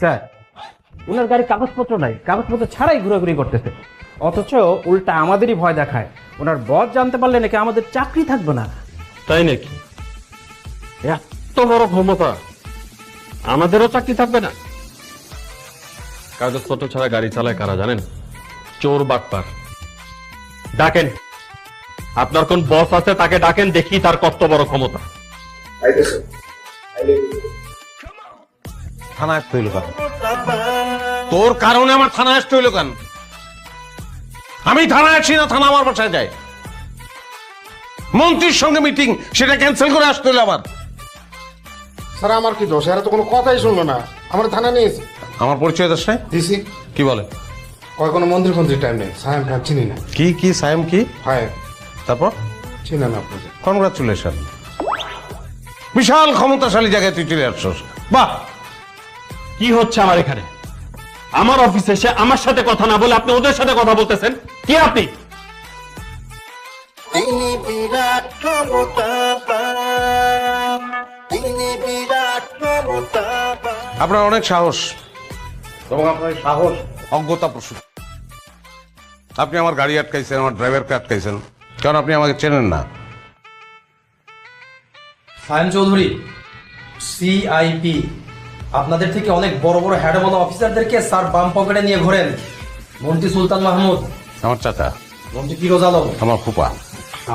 Sir, ওনার গাড়ির কাগজপত্র নাই, কাগজপত্র ছাড়াই ঘোরাঘুরি করতেছে, অথচ উল্টা আমাদেরই ভয় দেখায়। ওনার বস জানতে পারলে নাকি আমাদের চাকরি থাকবে না। তাই নাকি? এত বড় ক্ষমতা, আমাদেরও চাকরি থাকবে না? কাগজপত্র ছাড়া গাড়ি চালায় কারা জানেন? চোর বাটপার। ডাকেন, আপনার কোন বস আছে তাকে ডাকেন, দেখি তার কত বড় ক্ষমতা। থানায় আসতে হইল কেন? তোর কারণে আমার থানায় আসতে হইল কেন? আমি থানায় আসি না, থানা আমার বাসায় যায়। মন্ত্রীর সঙ্গে মিটিং, সেটা ক্যান্সেল করে আসতে হইল আবার। স্যার আমার কি দোষ? এরা তো কোনো কথাই শুনলো না, আমার থানা নিয়েছে। আমার পরিচয় দাস নাই? দিছি। কি বলে? কয় কোনো মন্দির ফন্দির টাইম নেই, সায়াম ঠাম চিনি না। কি সায়েম কি? হয় তারপর চিনি না আপনাদের। কনগ্রাচুলেশন, বিশাল ক্ষমতাশালী জায়গায় তুই চলে আসছস। বাহ! কি হচ্ছে আমার এখানে? আমার অফিসে এসে আমার সাথে কথা না বলে আপনি ওদের সাথে কথা বলতেছেন? কি আপনি? তিনি বিরাট ক্ষমতাবান, তিনি বিরাট ক্ষমতাবান। আপনার অনেক সাহস এবং আপনার এই সাহস অজ্ঞতা প্রসূত। আপনি আমার গাড়ি আটকাইছেন, আমার ড্রাইভারকে আটকাইছেন, কারণ আপনি আমাকে চেনেন না। সায়ন চৌধুরী, সিআইপি, আপনাদের থেকে অনেক বড় বড় হ্যাডওয়ালা অফিসারদেরকে স্যার বাম পকেটে নিয়ে ঘোরেন। মন্ত্রী সুলতান মাহমুদ, আমার চাচা, মন্ত্রী ফিরোজ আলম, আমার ফুপা।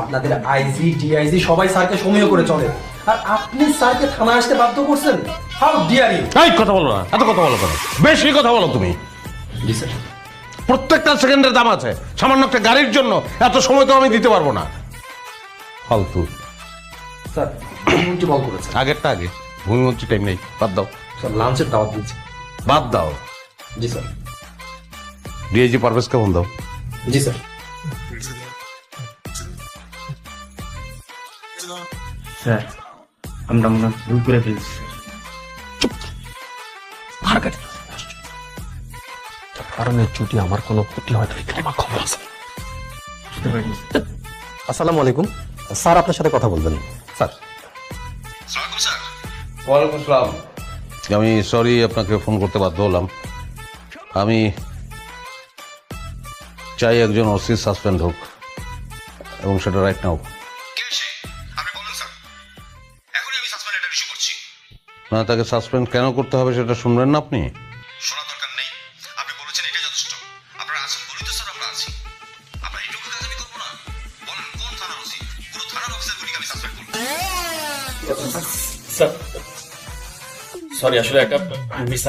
আপনাদের আইজি ডিআইজি সবাই স্যারকে সমীহ করে চলে, আর আপনি স্যারকে থানায় আসতে বাধ্য করছেন। How dare you! এই কথা বলো না, এত কথা বলো কেন? বেশি কথা বলো তুমি। জি স্যার। প্রত্যেকটা সেকেন্ডের দাম আছে, সামান্য একটা গাড়ির জন্য এত সময় তো আমি দিতে পারবো না। ফালতু। স্যার মন্ত্রী কল করেছে। আগেরটা আগে, ভূমিমন্ত্রী টাইম নেই, বাদ দাও। স্যার লাঞ্চের দাওয়াত দিয়েছি। বাদ দাও। জি স্যার। ডিআইজি পারভেজকে ফোন দাও। জি স্যার। স্যার, আমরা মনে হয় ভুল করে ফেলছি। কারণে যদি আমার কোনো ক্ষতি হয় তাহলে আমার খবর আছে। আসসালামু আলাইকুম স্যার, আপনার সাথে কথা বলবেন স্যার। ওয়ালাইকুম আসসালাম। আমি সরি আপনাকে ফোন করতে বাধ্য হলাম। আমি চাই একজন ওসি সাসপেন্ড হোক, এবং সেটা রাইট নাও। না, তাকে সাসপেন্ড কেন করতে হবে সেটা শুনবেন না আপনি? শোনা দরকার নেই, আপনি বলেছেন এটা যথেষ্ট। আপনারা আছেন বলেই তো স্যার আমরা আছি। আপনারা এইটুকু কাজ আমি করবো না? বলেন কোন থানার ওসি? পুরো থানার অফিসারগুলিকে আমি সাসপেন্ড করবো। স্যার সরি, আসলে একটা মিস